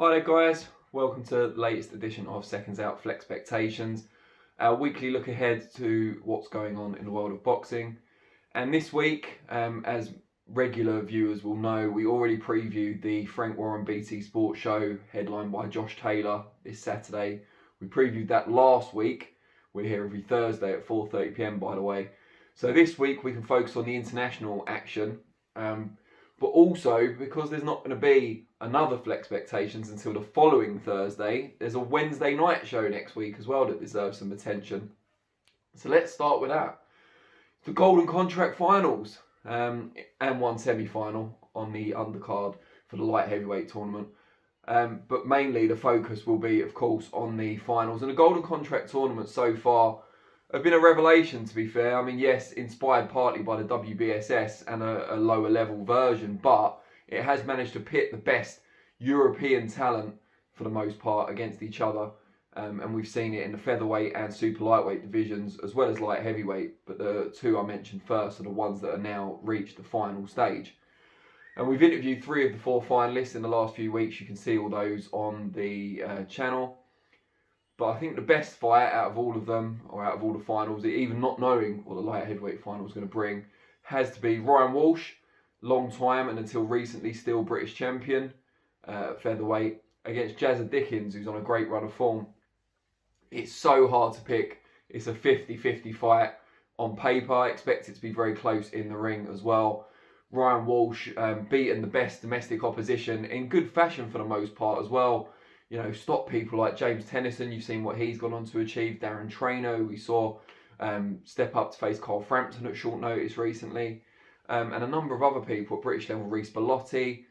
Hi there guys, welcome to the latest edition of SecondsOut Flexpectations, our weekly look ahead to what's going on in the world of boxing. And this week, as regular viewers will know, we already previewed the Frank Warren BT Sports Show headlined by Josh Taylor this Saturday. We previewed that last week. We're here every Thursday at 4:30 PM by the way. So this week we can focus on the international action. But also, because there's not going to be another Flexpectations until the following Thursday, there's a Wednesday night show next week as well that deserves some attention. So let's start with that. The Golden Contract Finals and one semi-final on the undercard for the light heavyweight tournament. But mainly the focus will be, of course, on the finals. And the Golden Contract tournament so far have been a revelation, to be fair. I mean, yes, inspired partly by the WBSS and a lower level version, but it has managed to pit the best European talent for the most part against each other. And we've seen it in the featherweight and super lightweight divisions, as well as light heavyweight. But the two I mentioned first are the ones that are now reached the final stage. And we've interviewed 3 of the 4 finalists in the last few weeks. You can see all those on the channel. But I think the best fight out of all of them, or out of all the finals, even not knowing what the light heavyweight final is going to bring, has to be Ryan Walsh, long time and until recently still British champion, featherweight, against Jazza Dickens, who's on a great run of form. It's so hard to pick. It's a 50-50 fight on paper. I expect it to be very close in the ring as well. Ryan Walsh beaten the best domestic opposition in good fashion for the most part as well. You know, stop people like James Tennyson. You've seen what he's gone on to achieve. Darren Traino, we saw step up to face Carl Frampton at short notice recently. And a number of other people at British level. Reece Bellotti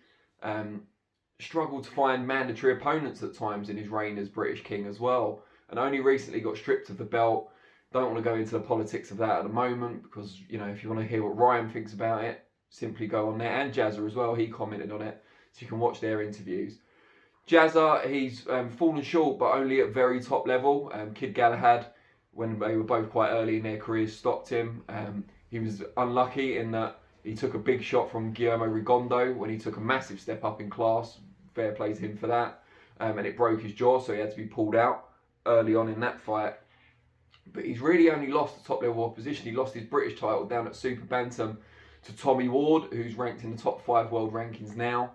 struggled to find mandatory opponents at times in his reign as British King as well. And only recently got stripped of the belt. Don't want to go into the politics of that at the moment because, you know, if you want to hear what Ryan thinks about it, simply go on there. And Jazza as well, he commented on it. So you can watch their interviews. Jazza, he's fallen short, but only at very top level. Kid Galahad, when they were both quite early in their careers, stopped him. He was unlucky in that he took a big shot from Guillermo Rigondeaux when he took a massive step up in class. Fair play to him for that. And it broke his jaw, so he had to be pulled out early on in that fight. But he's really only lost the top level opposition. He lost his British title down at Super Bantam to Tommy Ward, who's ranked in the top 5 world rankings now.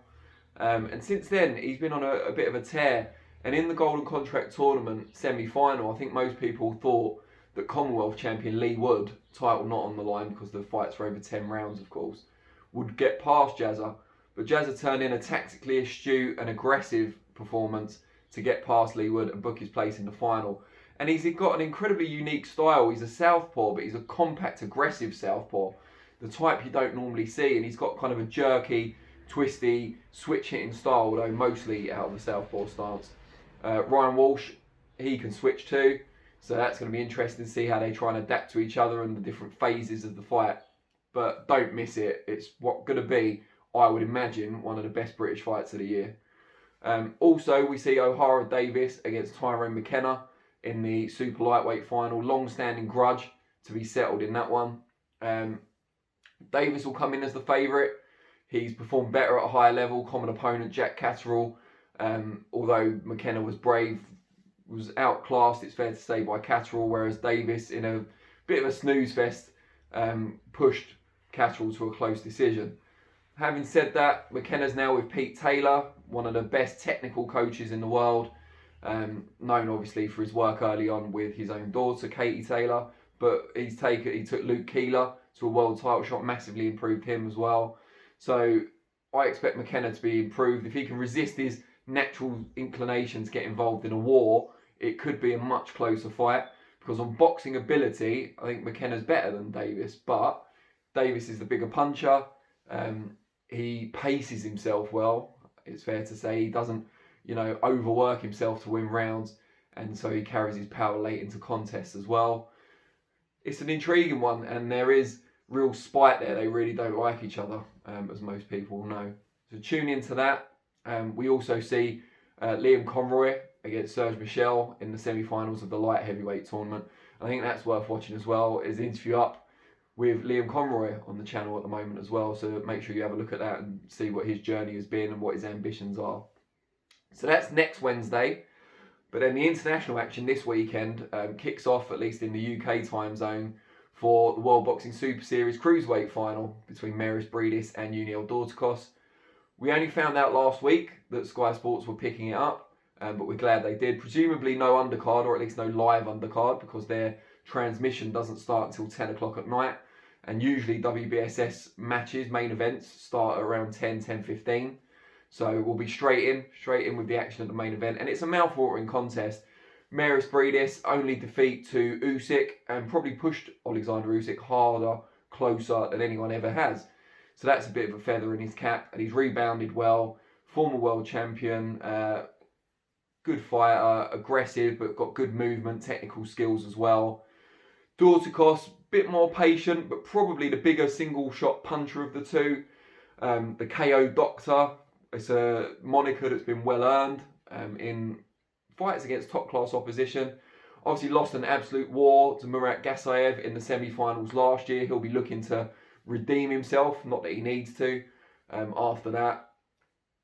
And since then, he's been on a bit of a tear. And in the Golden Contract Tournament semi-final, I think most people thought that Commonwealth champion Lee Wood, title not on the line because the fights were over 10 rounds, of course, would get past Jazza. But Jazza turned in a tactically astute and aggressive performance to get past Lee Wood and book his place in the final. And he's got an incredibly unique style. He's a southpaw, but he's a compact, aggressive southpaw. The type you don't normally see. And he's got kind of a jerky, twisty, switch-hitting style, although mostly out of the southpaw stance. Ryan Walsh, he can switch too. So that's going to be interesting to see how they try and adapt to each other and the different phases of the fight. But don't miss it. It's going to be, I would imagine, one of the best British fights of the year. Also, we see O'Hara Davis against Tyrone McKenna in the super lightweight final. Long-standing grudge to be settled in that one. Davis will come in as the favourite. He's performed better at a higher level. Common opponent Jack Catterall, although McKenna was brave, was outclassed, it's fair to say, by Catterall, whereas Davis, in a bit of a snooze fest, pushed Catterall to a close decision. Having said that, McKenna's now with Pete Taylor, one of the best technical coaches in the world, known obviously for his work early on with his own daughter, Katie Taylor, but he took Luke Keeler to a world title shot, massively improved him as well. So I expect McKenna to be improved. If he can resist his natural inclination to get involved in a war, it could be a much closer fight. Because on boxing ability, I think McKenna's better than Davis, but Davis is the bigger puncher. He paces himself well, it's fair to say. He doesn't, overwork himself to win rounds, and so he carries his power late into contests as well. It's an intriguing one, and there is real spite there. They really don't like each other, as most people know. So tune into that. We also see Liam Conroy against Serge Michel in the semi-finals of the light heavyweight tournament. I think that's worth watching as well. Is the interview up with Liam Conroy on the channel at the moment as well. So make sure you have a look at that and see what his journey has been and what his ambitions are. So that's next Wednesday. But then the international action this weekend kicks off, at least in the UK time zone, for the World Boxing Super Series cruiserweight final between Maris Bridis and Uniel Dorticos. We only found out last week that Sky Sports were picking it up, but we're glad they did. Presumably no undercard, or at least no live undercard, because their transmission doesn't start until 10 o'clock at night. And usually WBSS matches, main events, start at around 10:15. So we'll be straight in with the action at the main event. And it's a mouth-watering contest. Maris Bridis only defeat to Usyk, and probably pushed Alexander Usyk harder, closer than anyone ever has. So that's a bit of a feather in his cap, and he's rebounded well. Former world champion, good fighter, aggressive, but got good movement, technical skills as well. Dorticos, bit more patient, but probably the bigger single shot puncher of the two. The KO Doctor, it's a moniker that's been well earned in fights against top class opposition. Obviously lost an absolute war to Murat Gasayev in the semi-finals last year. He'll be looking to redeem himself, not that he needs to. After that,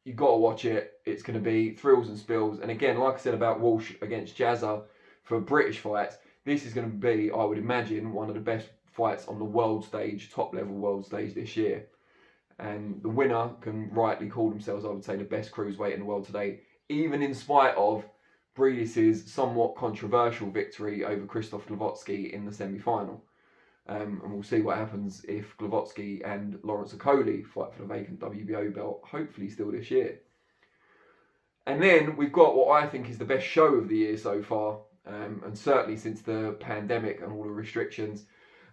you've got to watch it. It's going to be thrills and spills. And again, like I said about Walsh against Jazza for British fights, this is going to be, I would imagine, one of the best fights on the world stage, top level world stage this year. And the winner can rightly call themselves, I would say, the best cruiserweight in the world today, even in spite of Bridis' somewhat controversial victory over Krzysztof Glowacki in the semi-final. And we'll see what happens if Glowacki and Lawrence Okoli fight for the vacant WBO belt, hopefully still this year. And then we've got what I think is the best show of the year so far, and certainly since the pandemic and all the restrictions.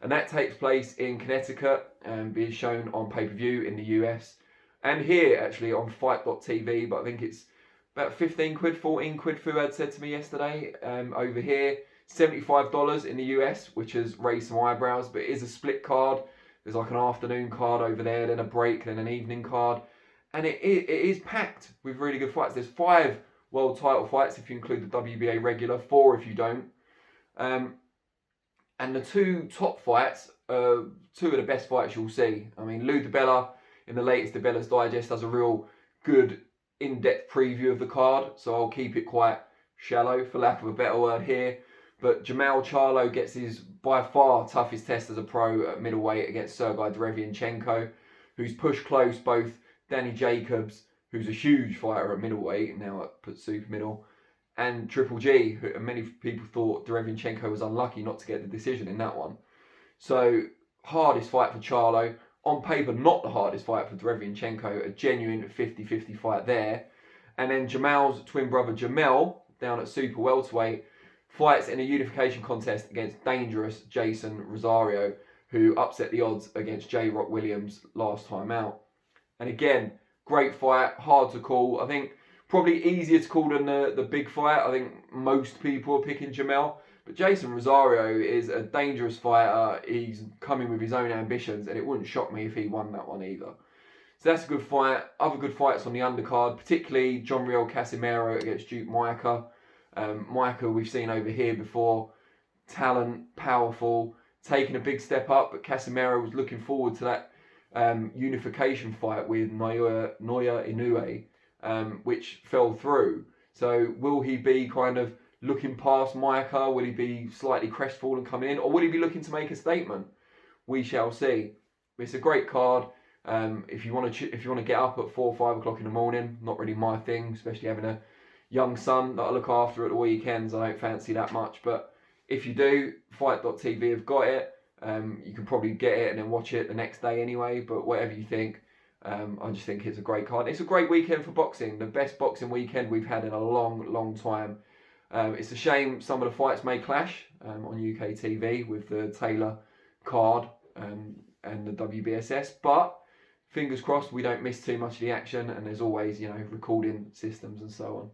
And that takes place in Connecticut and being shown on pay-per-view in the US. And here, actually, on Fight.tv, but I think it's about 15 quid, 14 quid, Fuad said to me yesterday. Over here, $75 in the US, which has raised some eyebrows, but it is a split card. There's like an afternoon card over there, then a break, then an evening card. And it is packed with really good fights. There's 5 world title fights if you include the WBA regular, 4 if you don't. And the 2 top fights are 2 of the best fights you'll see. I mean, Lou DiBella in the latest DiBella's Digest does a real good in-depth preview of the card, so I'll keep it quite shallow, for lack of a better word here. But Jamal Charlo gets his by far toughest test as a pro at middleweight against Sergei Derevianchenko, who's pushed close both Danny Jacobs, who's a huge fighter at middleweight, now at super middle, and Triple G, who many people thought Derevianchenko was unlucky not to get the decision in that one. So, hardest fight for Charlo. On paper, not the hardest fight for Derevianchenko, a genuine 50-50 fight there. And then Jamal's twin brother Jamel, down at super welterweight, fights in a unification contest against dangerous Jason Rosario, who upset the odds against J. Rock Williams last time out. And again, great fight, hard to call. I think probably easier to call than the big fight. I think most people are picking Jamel. But Jason Rosario is a dangerous fighter. He's coming with his own ambitions, and it wouldn't shock me if he won that one either. So that's a good fight. Other good fights on the undercard, particularly John Riel Casimero against Duke Micah. Micah we've seen over here before. Talent, powerful, taking a big step up, but Casimero was looking forward to that unification fight with Naoya Inoue, which fell through. So will he be kind of looking past Micah? Will he be slightly crestfallen coming in? Or will he be looking to make a statement? We shall see. It's a great card. If you want to get up at 4 or 5 o'clock in the morning, not really my thing, especially having a young son that I look after at the weekends. I don't fancy that much. But if you do, Fight.tv have got it. You can probably get it and then watch it the next day anyway. But whatever you think, I just think it's a great card. It's a great weekend for boxing. The best boxing weekend we've had in a long, long time. It's a shame some of the fights may clash on UK TV with the Taylor card and the WBSS, but fingers crossed we don't miss too much of the action, and there's always, recording systems and so on.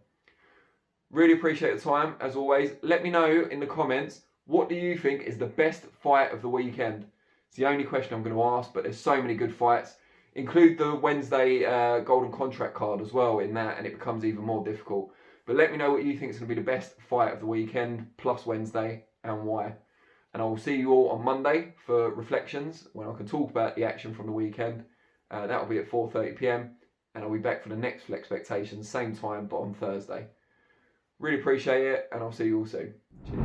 Really appreciate the time, as always. Let me know in the comments, what do you think is the best fight of the weekend? It's the only question I'm going to ask, but there's so many good fights. Include the Wednesday Golden Contract card as well in that, and it becomes even more difficult. But let me know what you think is going to be the best fight of the weekend, plus Wednesday, and why. And I will see you all on Monday for reflections, when I can talk about the action from the weekend. That will be at 4:30 PM. and I'll be back for the next Flexpectations, same time but on Thursday. Really appreciate it, and I'll see you all soon. Cheers.